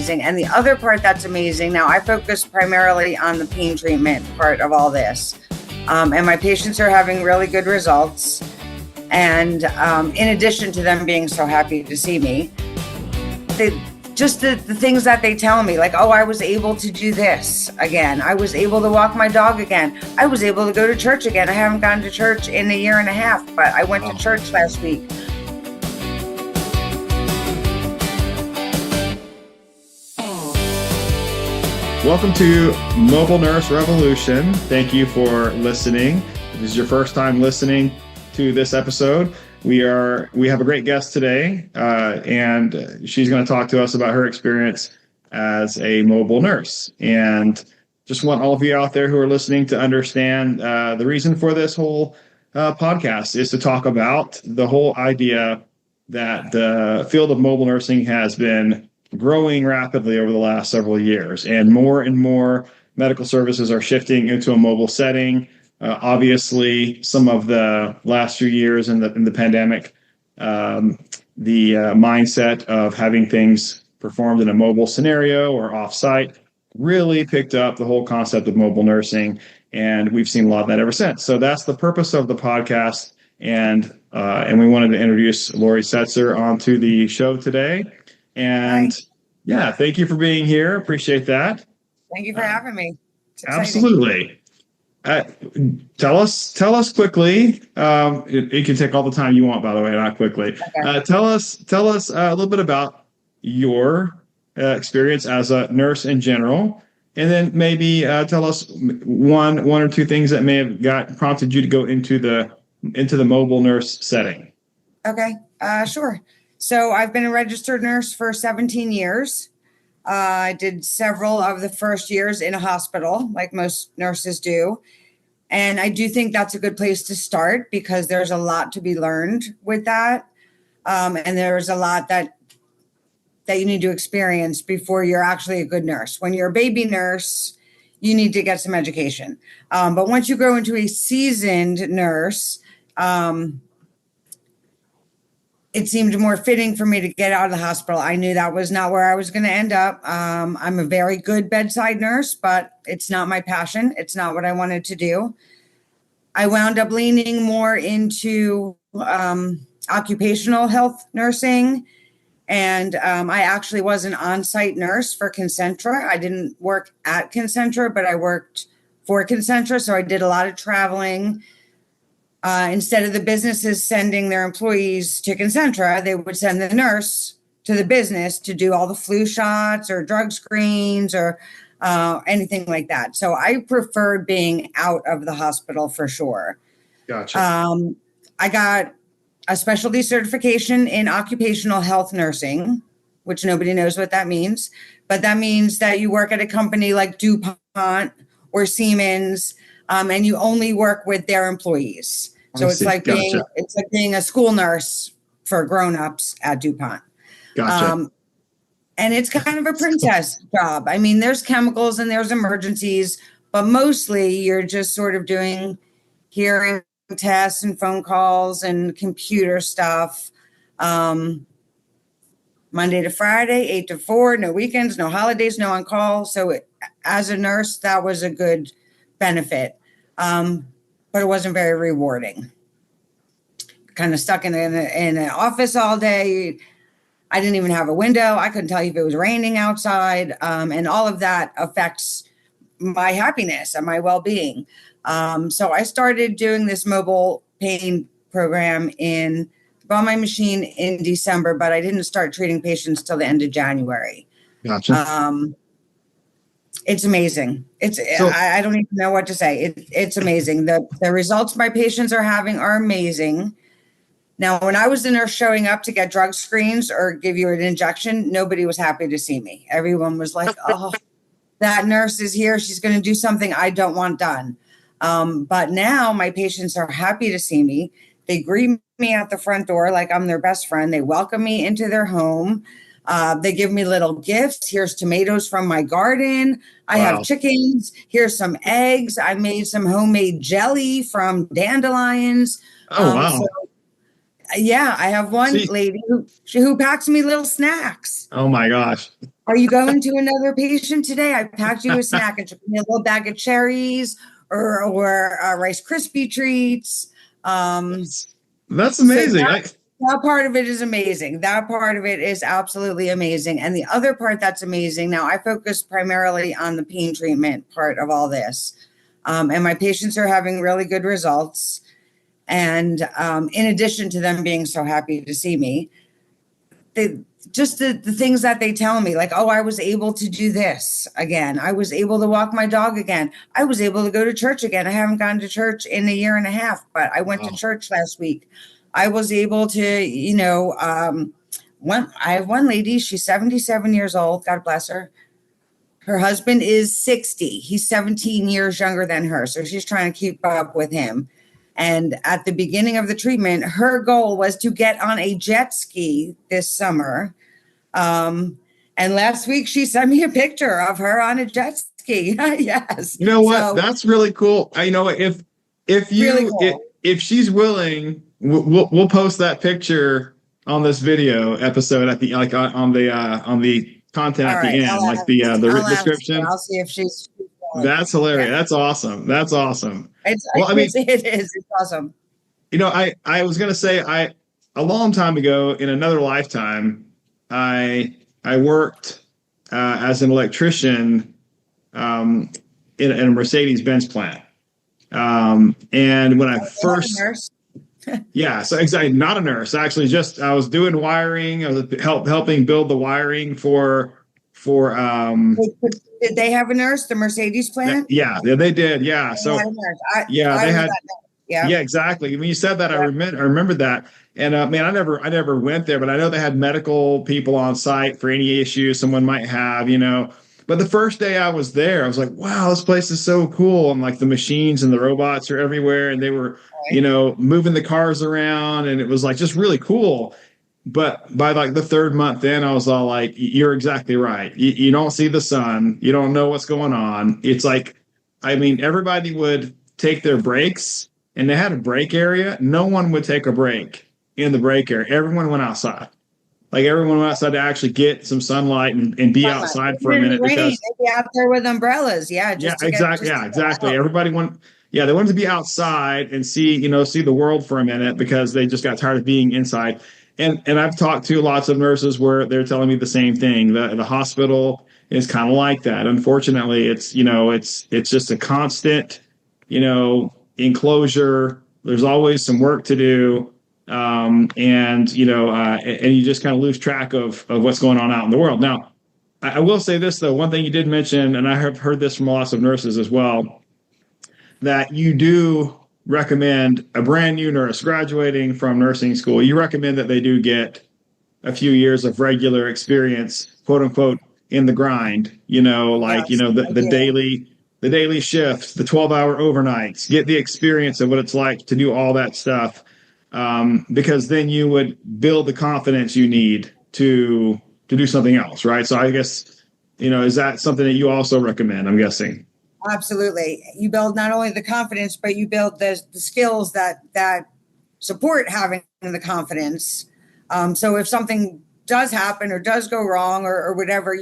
amazing. And the other part that's amazing, now I focus primarily on the pain treatment part of all this. And my patients are having really good results. And in addition to them being so happy to see me, the things that they tell me, like, oh, I was able to do this again. I was able to walk my dog again. I was able to go to church again. I haven't gone to church in a year and a half, but I went to church last week. Welcome to Mobile Nurse Revolution. Thank you for listening. If this is your first time listening to this episode, we have a great guest today, and she's going to talk to us about her experience as a mobile nurse. And just want all of you out there who are listening to understand the reason for this whole podcast is to talk about the whole idea that the field of mobile nursing has been growing rapidly over the last several years, and more medical services are shifting into a mobile setting. Obviously, some of the last few years in the pandemic, the mindset of having things performed in a mobile scenario or offsite really picked up the whole concept of mobile nursing, and we've seen a lot of that ever since. So that's the purpose of the podcast, and we wanted to introduce Lori Setzer onto the show today. And yeah, thank you for being here. Appreciate that. Thank you for having me. Absolutely. Tell us quickly. It can take all the time you want, by the way, not quickly. Okay. Tell us a little bit about your experience as a nurse in general, and then maybe tell us one or two things that may have prompted you to go into the mobile nurse setting. Okay, sure. So I've been a registered nurse for 17 years. I did several of the first years in a hospital, like most nurses do. And I do think that's a good place to start because there's a lot to be learned with that. And there's a lot that you need to experience before you're actually a good nurse. When you're a baby nurse, you need to get some education. But once you grow into a seasoned nurse, it seemed more fitting for me to get out of the hospital. I knew that was not where I was going to end up. I'm a very good bedside nurse, but it's not my passion. It's not what I wanted to do. I wound up leaning more into occupational health nursing. And I actually was an on-site nurse for Concentra. I didn't work at Concentra, but I worked for Concentra. So I did a lot of traveling. Instead of the businesses sending their employees to Concentra, they would send the nurse to the business to do all the flu shots or drug screens or anything like that. So I preferred being out of the hospital for sure. Gotcha. I got a specialty certification in occupational health nursing, which nobody knows what that means. But that means that you work at a company like DuPont or Siemens, and you only work with their employees. So it's like being a school nurse for grown-ups at DuPont. Gotcha. And it's kind of a princess job. I mean, there's chemicals and there's emergencies, but mostly you're just sort of doing hearing tests and phone calls and computer stuff. Monday to Friday, 8 to 4, no weekends, no holidays, no on-call. So as a nurse, that was a good benefit. But it wasn't very rewarding. Kind of stuck in an office all day. I didn't even have a window. I couldn't tell you if it was raining outside. And all of that affects my happiness and my well-being. So I started doing this mobile pain program bought my machine in December, but I didn't start treating patients till the end of January. Gotcha. It's amazing. I don't even know what to say. It's amazing. The results my patients are having are amazing. Now, when I was the nurse showing up to get drug screens or give you an injection, nobody was happy to see me. Everyone was like, oh, that nurse is here. She's going to do something I don't want done. But now my patients are happy to see me. They greet me at the front door like I'm their best friend. They welcome me into their home. They give me little gifts. Here's tomatoes from my garden. I have chickens. Here's some eggs. I made some homemade jelly from dandelions. Oh, wow. Yeah, I have one lady who packs me little snacks. Oh, my gosh. Are you going to another patient today? I packed you a snack and took me a little bag of cherries or Rice Krispie treats. That's So amazing. that part of it is amazing. That part of it is absolutely amazing. And the other part that's amazing, now I focus primarily on the pain treatment part of all this. And my patients are having really good results. And in addition to them being so happy to see me, the things that they tell me, like, oh, I was able to do this again. I was able to walk my dog again. I was able to go to church again. I haven't gone to church in a year and a half, but I went to church last week. I was able to, I have one lady, she's 77 years old. God bless her. Her husband is 60. He's 17 years younger than her. So she's trying to keep up with him. And at the beginning of the treatment, her goal was to get on a jet ski this summer. And last week she sent me a picture of her on a jet ski. Yes. You know what? So, that's really cool. I know if really cool. if she's willing, we'll post that picture on this video episode at the on the content at the end, like the description. I'll see if she's. That's hilarious. Yeah. That's awesome. That's awesome. It is. It's awesome. I was gonna say a long time ago in another lifetime, I worked as an electrician in a Mercedes-Benz plant. And when I first, yeah, so exactly, not a nurse, actually, just I was doing wiring. I was helping build the wiring for. Did they have a nurse, the Mercedes plant? Yeah, they did. Yeah, so they had. Yeah, exactly. When you said that, I remember that. And man, I never went there, but I know they had medical people on site for any issues someone might have, But the first day I was there, I was like, wow, this place is so cool. And like the machines and the robots are everywhere. And they were, moving the cars around. And it was like just really cool. But by like the third month in, I was all like, you're exactly right. You don't see the sun. You don't know what's going on. It's like, everybody would take their breaks and they had a break area. No one would take a break in the break area. Everyone went outside. Like everyone went outside to actually get some sunlight and be outside for a minute. Because they'd be out there with umbrellas. Exactly. Everybody they wanted to be outside and see the world for a minute because they just got tired of being inside. And I've talked to lots of nurses where they're telling me the same thing. The hospital is kind of like that. Unfortunately, it's just a constant, enclosure. There's always some work to do. And you just kind of lose track of what's going on out in the world. Now, I will say this, though. One thing you did mention, and I have heard this from lots of nurses as well, that you do recommend a brand new nurse graduating from nursing school. You recommend that they do get a few years of regular experience, quote unquote, in the grind, the daily shifts, the 12-hour overnights, get the experience of what it's like to do all that stuff. Because then you would build the confidence you need to do something else. Right. So I guess, is that something that you also recommend? I'm guessing. Absolutely. You build not only the confidence, but you build the skills that support having the confidence. So if something does happen or does go wrong or whatever,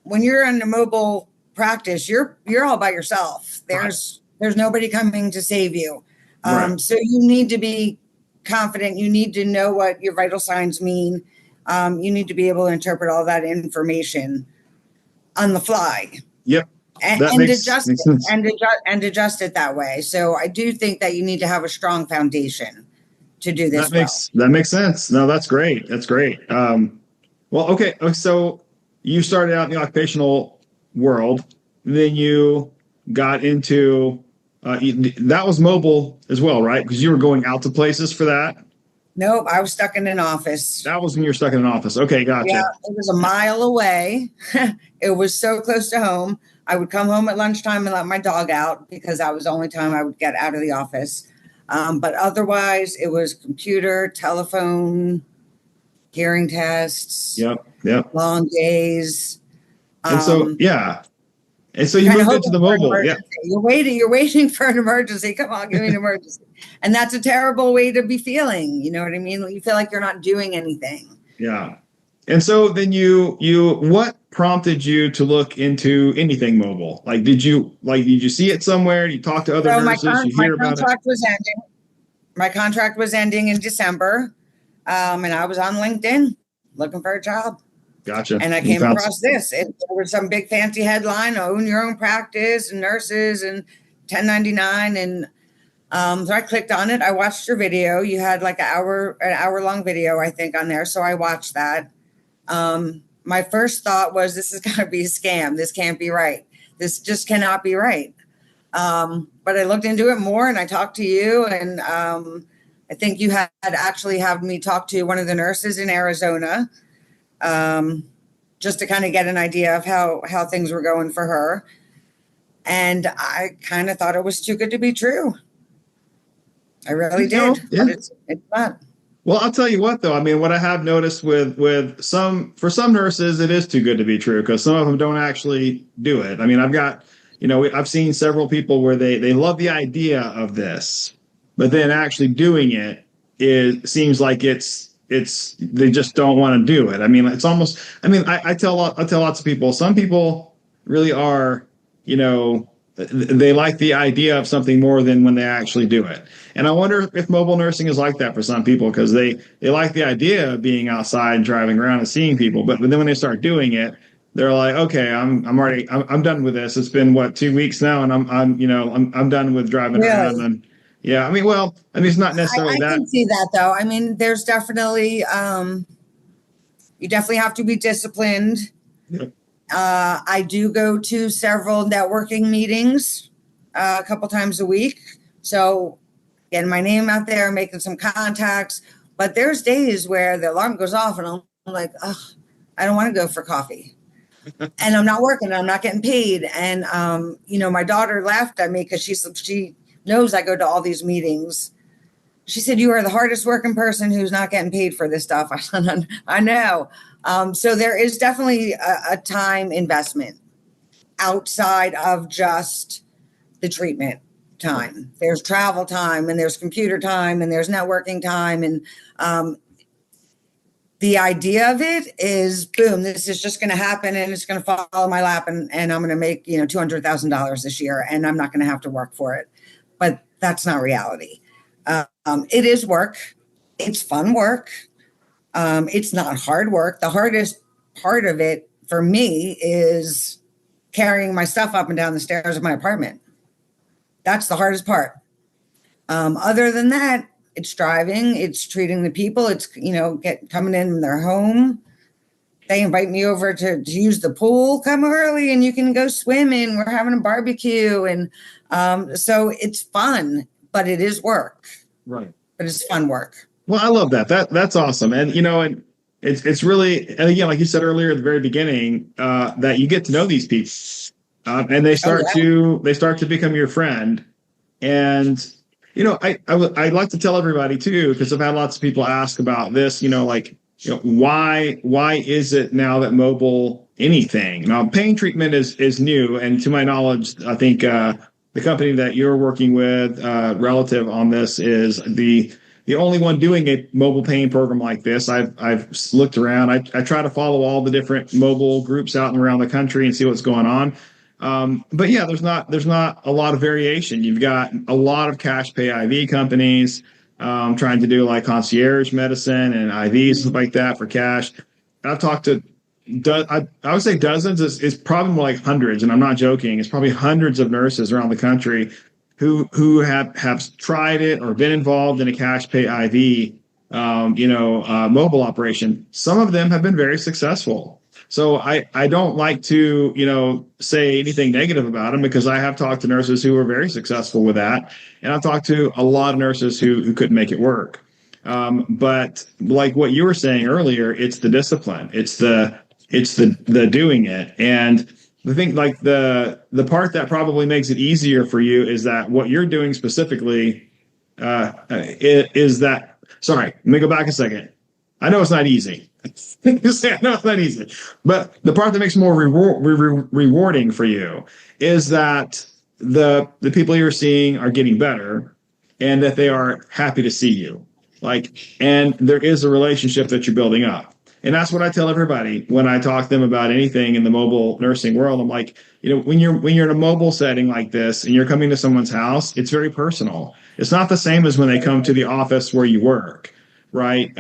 when you're in a mobile practice, you're all by yourself. There's nobody coming to save you. Right. So you need to be confident. You need to know what your vital signs mean. You need to be able to interpret all that information on the fly. Yep. And adjust it that way. So I do think that you need to have a strong foundation to do this. That makes sense. No, that's great. That's great. Well, okay. So you started out in the occupational world, then you got into that was mobile as well, right? Because you were going out to places for that. Nope, I was stuck in an office. That was when you were stuck in an office. Okay, gotcha. Yeah, it was a mile away. It was so close to home. I would come home at lunchtime and let my dog out because that was the only time I would get out of the office. But otherwise, it was computer, telephone, hearing tests. Yep. Long days. And so, yeah. And so you moved into the mobile. Yeah. You're waiting for an emergency. Come on, give me an emergency. And that's a terrible way to be feeling. You know what I mean? You feel like you're not doing anything. Yeah. And so then what prompted you to look into anything mobile? Did you see it somewhere? Did you talk to other So nurses? You my hear about it? contract was ending. My contract was ending in December, and I was on LinkedIn looking for a job. Gotcha. And I You came found across this. There was some big fancy headline: own your own practice and nurses and 1099. And so I clicked on it. I watched your video. You had like an hour long video, I think, on there. So I watched that. My first thought was, this is going to be a scam. This can't be right. This just cannot be right. But I looked into it more, and I talked to you, and I think you had actually had me talk to one of the nurses in Arizona, just to kind of get an idea of how things were going for her. And I kind of thought it was too good to be true. I really did. Yeah. But it's not. Well, I'll tell you what, though. I mean, what I have noticed with for some nurses, it is too good to be true because some of them don't actually do it. I mean, I've seen several people where they love the idea of this, but then actually doing it seems like it's they just don't want to do it. I mean, it's almost. I mean, I tell lots of people. Some people really are, they like the idea of something more than when they actually do it. And I wonder if mobile nursing is like that for some people because they like the idea of being outside and driving around and seeing people, but then when they start doing it, they're like, okay, I'm done with this. It's been 2 weeks now, and I'm done with driving around. Really? And yeah, it's not necessarily I that. can see that, though. I mean, there's definitely you definitely have to be disciplined. Yeah. I do go to several networking meetings a couple times a week. So getting my name out there, making some contacts. But there's days where the alarm goes off and I'm like, oh, I don't want to go for coffee. And I'm not working, I'm not getting paid. And, my daughter laughed at me because she knows I go to all these meetings. She said, you are the hardest working person who's not getting paid for this stuff. I know. So there is definitely a time investment outside of just the treatment time. There's travel time, and there's computer time, and there's networking time. And the idea of it is, boom, this is just going to happen, and it's going to fall in my lap, and I'm going to make, $200,000 this year, and I'm not going to have to work for it. But that's not reality. It is work. It's fun work. It's not hard work. The hardest part of it for me is carrying my stuff up and down the stairs of my apartment. That's the hardest part. Other than that, it's driving, it's treating the people, it's, coming in their home. They invite me over to use the pool, come early and you can go swimming. We're having a barbecue. And so it's fun, but it is work. Right. But it's fun work. Well, I love that. That's awesome. And, and it's really, and again, like you said earlier at the very beginning, that you get to know these people, and they start to become your friend. And, I like to tell everybody too, because I've had lots of people ask about this, why is it now that mobile anything? Now, pain treatment is new. And to my knowledge, I think, the company that you're working with, Relative on this, is the only one doing a mobile pain program like this. I've looked around. I try to follow all the different mobile groups out and around the country and see what's going on. But yeah, there's not a lot of variation. You've got a lot of cash pay IV companies trying to do like concierge medicine and IVs, stuff like that for cash. I've talked to I would say dozens. It's probably more like hundreds, and I'm not joking. It's probably hundreds of nurses around the country who have tried it or been involved in a cash pay IV, mobile operation. Some of them have been very successful. So I don't like to, say anything negative about them, because I have talked to nurses who were very successful with that. And I've talked to a lot of nurses who couldn't make it work. But like what you were saying earlier, it's the discipline. It's the doing it. And the thing, like the part that probably makes it easier for you is that what you're doing specifically is that. Sorry, let me go back a second. I know it's not easy. I know it's not easy, but the part that makes it more rewarding for you is that the people you're seeing are getting better, and that they are happy to see you. And there is a relationship that you're building up. And that's what I tell everybody when I talk to them about anything in the mobile nursing world. I'm like, when you're in a mobile setting like this and you're coming to someone's house, it's very personal. It's not the same as when they come to the office where you work, right?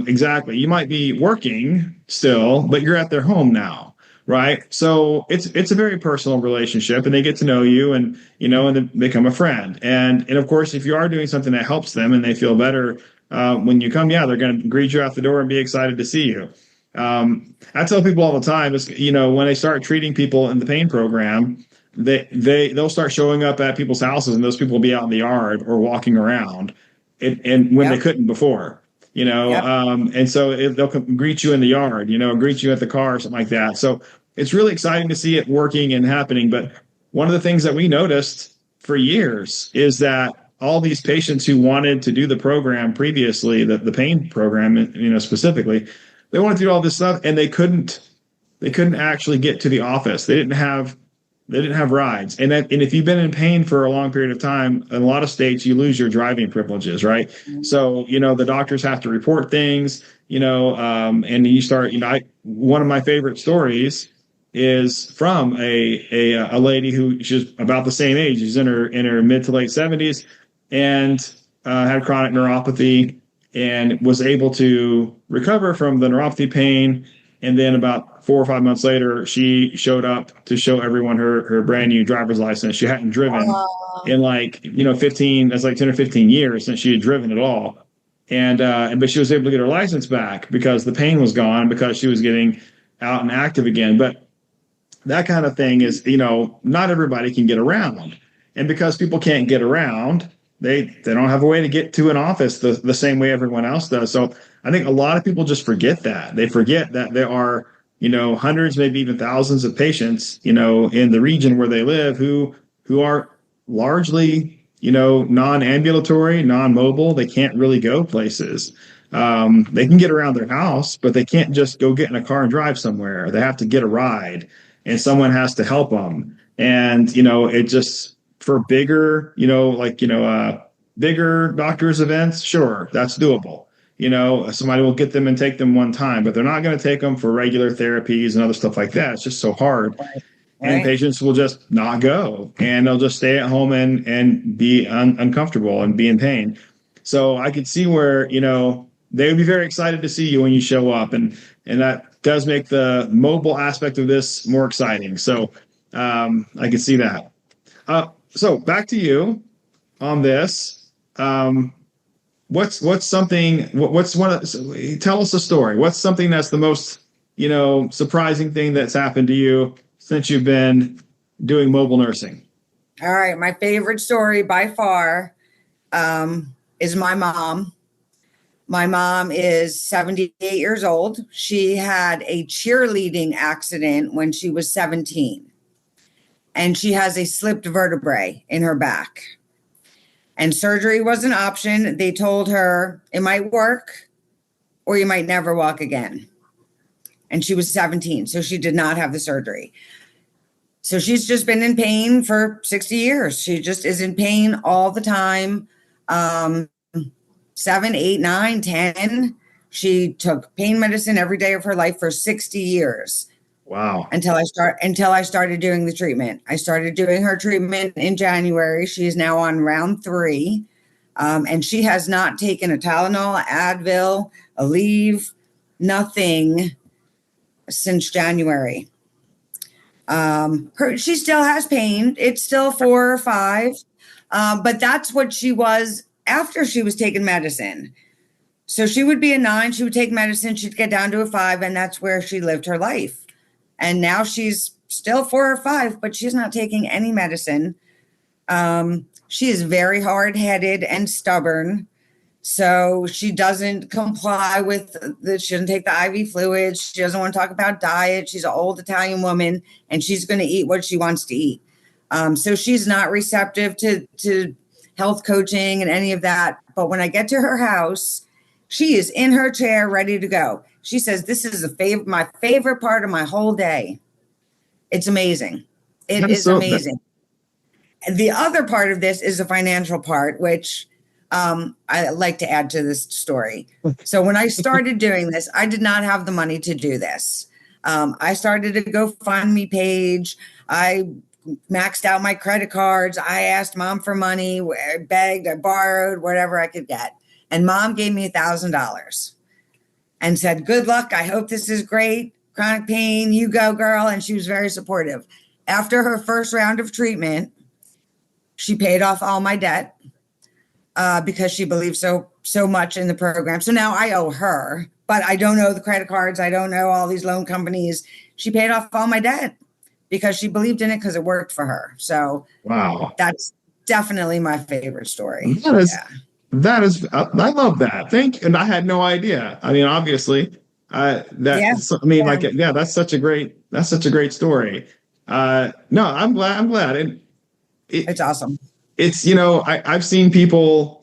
Exactly. You might be working still, but you're at their home now. Right. So it's a very personal relationship, and they get to know you, and and then become a friend. And of course, if you are doing something that helps them and they feel better when you come, yeah, they're going to greet you out the door and be excited to see you. I tell people all the time is, when they start treating people in the pain program, they'll start showing up at people's houses, and those people will be out in the yard or walking around, and when they couldn't before. And so they'll come greet you in the yard, greet you at the car or something like that. So it's really exciting to see it working and happening. But one of the things that we noticed for years is that all these patients who wanted to do the program previously, the pain program, specifically, they wanted to do all this stuff, and they couldn't actually get to the office. They didn't have rides. And if you've been in pain for a long period of time, in a lot of states, you lose your driving privileges, right? Mm-hmm. So, the doctors have to report things, and you start, one of my favorite stories is from a lady who she's about the same age. She's in her mid to late 70s and had chronic neuropathy and was able to recover from the neuropathy pain. And then about 4 or 5 months later, she showed up to show everyone her brand new driver's license. She hadn't driven in 10 or 15 years since she had driven at all. But she was able to get her license back because the pain was gone, because she was getting out and active again. But that kind of thing is, not everybody can get around. And because people can't get around, they don't have a way to get to an office the same way everyone else does. So I think a lot of people just forget that. They forget that there are, hundreds, maybe even thousands of patients, in the region where they live who are largely, non-ambulatory, non-mobile. They can't really go places. They can get around their house, but they can't just go get in a car and drive somewhere. They have to get a ride, and someone has to help them. And, it just, for bigger, bigger doctors' events, sure, that's doable. Somebody will get them and take them one time, but they're not going to take them for regular therapies and other stuff like that. It's just so hard. Right. And patients will just not go, and they'll just stay at home and be uncomfortable and be in pain. So I could see where, they would be very excited to see you when you show up. And that does make the mobile aspect of this more exciting. So I can see that. So back to you on this. What's something, tell us a story. What's something that's the most, surprising thing that's happened to you since you've been doing mobile nursing? All right. My favorite story by far is my mom. My mom is 78 years old. She had a cheerleading accident when she was 17, and she has a slipped vertebrae in her back. And surgery was an option. They told her it might work or you might never walk again. And she was 17, so she did not have the surgery. So she's just been in pain for 60 years. She just is in pain all the time. 7, 8, 9, 10. She took pain medicine every day of her life for 60 years. Wow. Until I started doing the treatment. I started doing her treatment in January. She is now on round 3. And she has not taken a Tylenol, Advil, Aleve, nothing since January. She still has pain. It's still 4 or 5. But that's what she was after she was taking medicine. So she would be a 9. She would take medicine. She'd get down to a 5. And that's where she lived her life. And now she's still 4 or 5, but she's not taking any medicine. She is very hard-headed and stubborn. So she doesn't comply with she doesn't take the IV fluids. She doesn't want to talk about diet. She's an old Italian woman, and she's going to eat what she wants to eat. So she's not receptive to health coaching and any of that. But when I get to her house, she is in her chair ready to go. She says, this is my favorite part of my whole day. It's amazing. It is amazing. The other part of this is the financial part, which I like to add to this story. So when I started doing this, I did not have the money to do this. I started a GoFundMe page. I maxed out my credit cards. I asked mom for money, I begged, I borrowed, whatever I could get. And mom gave me $1,000 and said, good luck. I hope this is great. Chronic pain, you go, girl. And she was very supportive. After her first round of treatment, she paid off all my debt because she believed so much in the program. So now I owe her, but I don't know the credit cards. I don't know all these loan companies. She paid off all my debt because she believed in it because it worked for her. So Wow. that's definitely my favorite story. That is, I love that. And I had no idea. I mean, obviously, that's such a great story. No, I'm glad. And it's awesome. It's, I've seen people,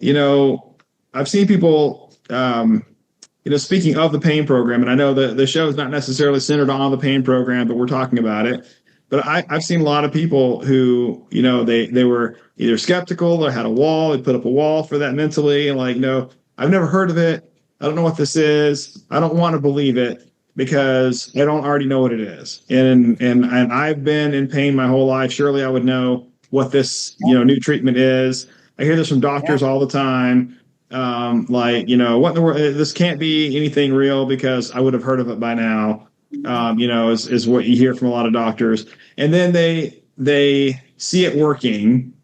speaking of the pain program, and I know the show is not necessarily centered on the pain program, but we're talking about it. But I've seen a lot of people who, they were either skeptical or had a wall. They put up a wall for that mentally, and like, no, I've never heard of it. I don't know what this is. I don't want to believe it because I don't already know what it is. And I've been in pain my whole life. Surely I would know what this, new treatment is. I hear this from doctors all the time. What in the world? This can't be anything real because I would have heard of it by now. Is what you hear from a lot of doctors. And then they see it working,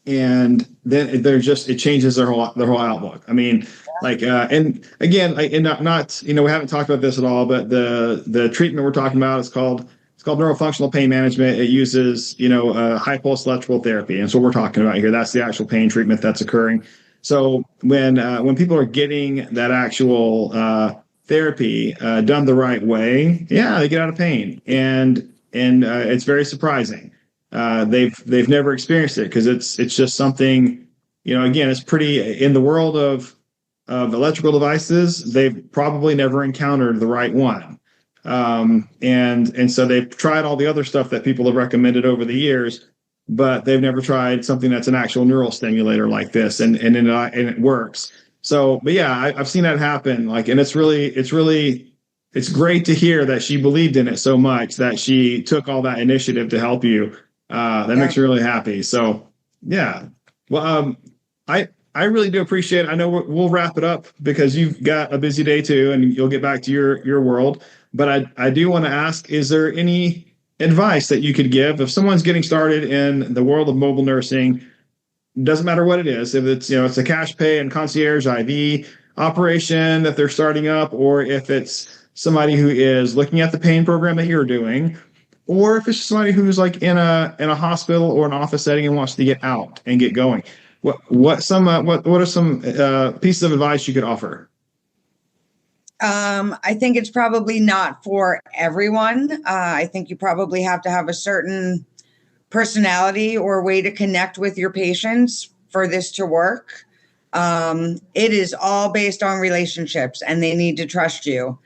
and then it changes their whole outlook. I mean, and again, we haven't talked about this at all, but the treatment we're talking about is called neurofunctional pain management. It uses, high pulse electrical therapy. And so we're talking about here, that's the actual pain treatment that's occurring. So when people are getting that actual therapy done the right way, they get out of pain, and it's very surprising. They've never experienced it because it's just something, again, it's pretty in the world of electrical devices. They've probably never encountered the right one. And so they've tried all the other stuff that people have recommended over the years, but they've never tried something that's an actual neural stimulator like this, and it works. So, but yeah, I've seen that happen. And it's great to hear that she believed in it so much that she took all that initiative to help you. That makes me really happy. So, yeah. Well, I really do appreciate it. I know we'll wrap it up because you've got a busy day too, and you'll get back to your world. But I do want to ask, is there any advice that you could give if someone's getting started in the world of mobile nursing? Doesn't matter what it is, if it's it's a cash pay and concierge IV operation that they're starting up, or if it's somebody who is looking at the pain program that you're doing, or if it's somebody who's like in a hospital or an office setting and wants to get out and get going. What are some pieces of advice you could offer? I think it's probably not for everyone. I think you probably have to have a certain personality or way to connect with your patients for this to work. It is all based on relationships, and they need to trust you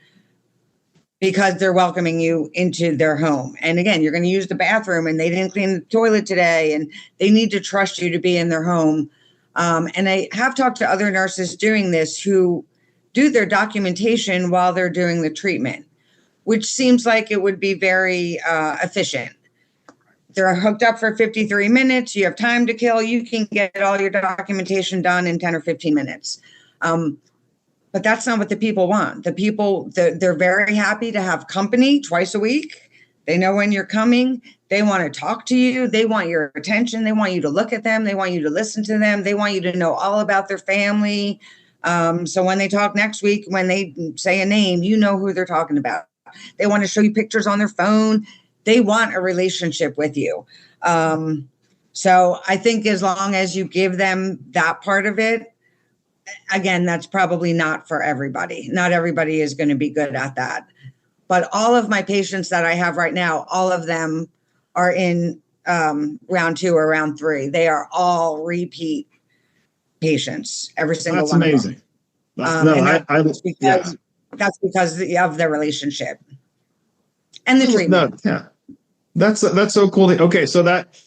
because they're welcoming you into their home. And again, you're going to use the bathroom and they didn't clean the toilet today, and they need to trust you to be in their home. And I have talked to other nurses doing this who do their documentation while they're doing the treatment, which seems like it would be very efficient. They're hooked up for 53 minutes. You have time to kill. You can get all your documentation done in 10 or 15 minutes. But that's not what the people want. The people, they're very happy to have company twice a week. They know when you're coming. They want to talk to you. They want your attention. They want you to look at them. They want you to listen to them. They want you to know all about their family. So when they talk next week, when they say a name, you know who they're talking about. They want to show you pictures on their phone. They want a relationship with you. So I think as long as you give them that part of it, again, that's probably not for everybody. Not everybody is going to be good at that. But all of my patients that I have right now, all of them are in round 2 or round 3. They are all repeat patients, every single one. That's amazing. That's because of the relationship and the treatment. That's so cool. Okay, so that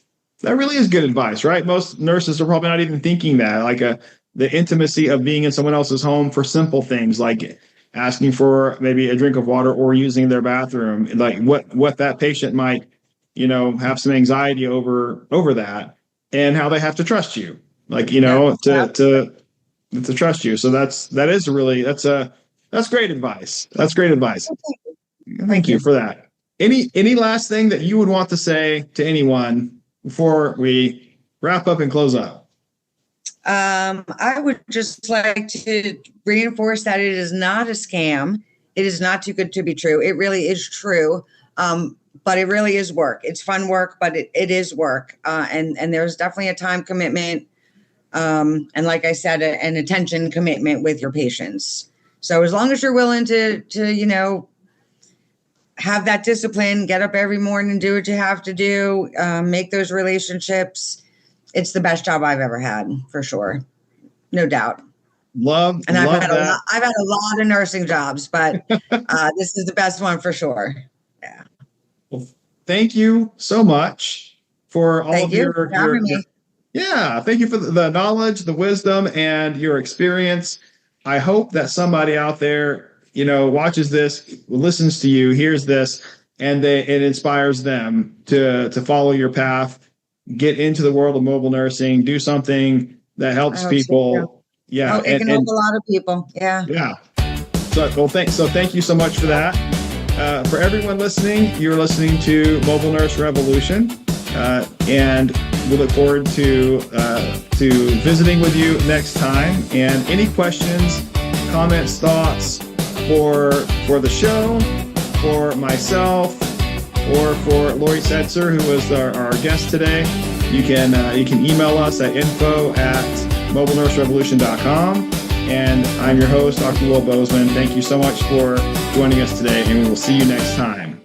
really is good advice, right? Most nurses are probably not even thinking that. the intimacy of being in someone else's home for simple things like asking for maybe a drink of water or using their bathroom, like what that patient might, have some anxiety over that, and how they have to trust you, like, to trust you. So that's great advice. That's great advice. Thank you for that. Any last thing that you would want to say to anyone before we wrap up and close up? I would just like to reinforce that it is not a scam. It is not too good to be true. It really is true. But it really is work. It's fun work, but it is work. And there's definitely a time commitment. And like I said, an attention commitment with your patients. So as long as you're willing to have that discipline, get up every morning, do what you have to do, make those relationships, it's the best job I've ever had, for sure. No doubt. I've had a lot of nursing jobs, but this is the best one for sure. Yeah. Well, thank you so much for all of your yeah, thank you for the knowledge, the wisdom, and your experience. I hope that somebody out there, watches this, listens to you, hears this, and it inspires them to follow your path, get into the world of mobile nursing, do something that helps people. Yeah. It can help a lot of people. Yeah. Yeah. Thank you so much for that. For everyone listening, you're listening to Mobile Nurse Revolution, and we look forward to visiting with you next time. And any questions, comments, thoughts for the show, for myself, or for Lori Setzer, who was our guest today, you can email us at info@mobilenurserevolution.com. And I'm your host, Dr. Will Bozeman. Thank you so much for joining us today, and we will see you next time.